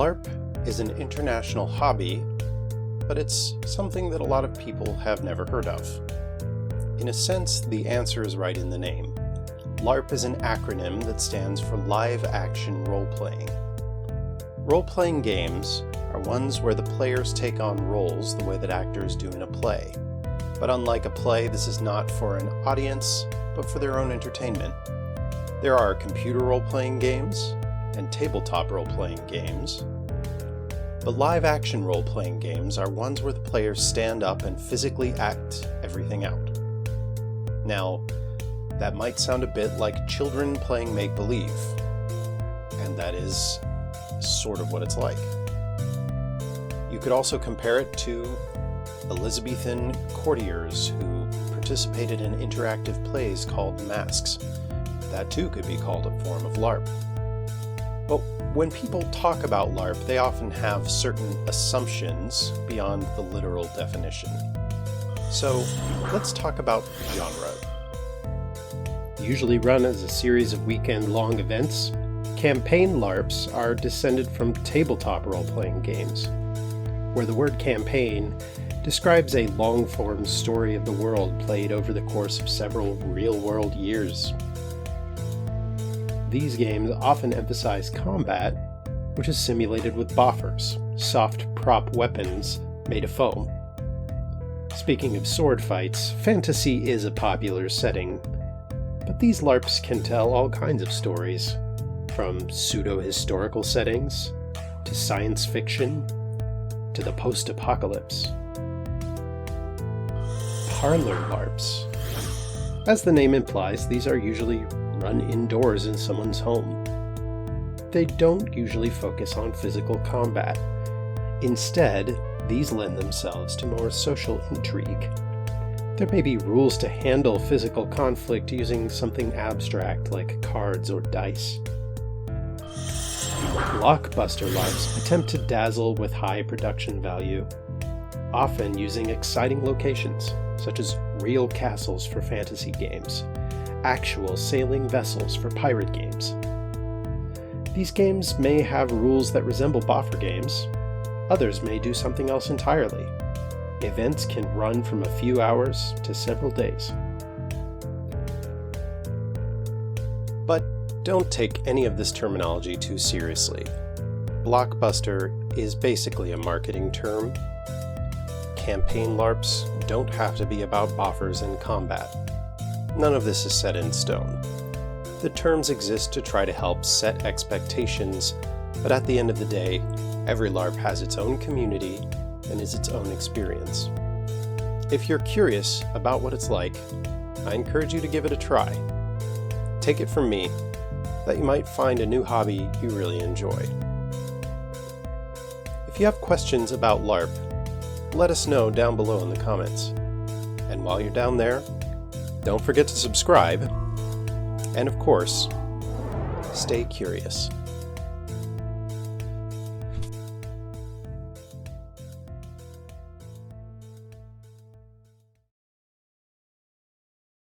LARP is an international hobby, but it's something that a lot of people have never heard of. In a sense, the answer is right in the name. LARP is an acronym that stands for Live Action Role-Playing. Role-playing games are ones where the players take on roles the way that actors do in a play. But unlike a play, this is not for an audience, but for their own entertainment. There are computer role-playing games and tabletop role-playing games. But live-action role-playing games are ones where the players stand up and physically act everything out. Now, that might sound a bit like children playing make-believe, and that is sort of what it's like. You could also compare it to Elizabethan courtiers who participated in interactive plays called masks. That too could be called a form of LARP. But when people talk about LARP, they often have certain assumptions beyond the literal definition. So let's talk about genre. Usually run as a series of weekend-long events, campaign LARPs are descended from tabletop role-playing games, where the word campaign describes a long-form story of the world played over the course of several real-world years. These games often emphasize combat, which is simulated with boffers, soft prop weapons made of foam. Speaking of sword fights, fantasy is a popular setting, but these LARPs can tell all kinds of stories, from pseudo-historical settings, to science fiction, to the post-apocalypse. Parlor LARPs. As the name implies, these are usually run indoors in someone's home. They don't usually focus on physical combat. Instead, these lend themselves to more social intrigue. There may be rules to handle physical conflict using something abstract like cards or dice. Blockbuster LARPs attempt to dazzle with high production value, often using exciting locations, such as real castles for fantasy games, actual sailing vessels for pirate games. These games may have rules that resemble Boffer games. Others may do something else entirely. Events can run from a few hours to several days. But don't take any of this terminology too seriously. Blockbuster is basically a marketing term. Campaign LARPs don't have to be about boffers and combat. None of this is set in stone. The terms exist to try to help set expectations, but at the end of the day, every LARP has its own community and is its own experience. If you're curious about what it's like, I encourage you to give it a try. Take it from me that you might find a new hobby you really enjoy. If you have questions about LARP, let us know down below in the comments. And while you're down there, don't forget to subscribe, and of course, stay curious.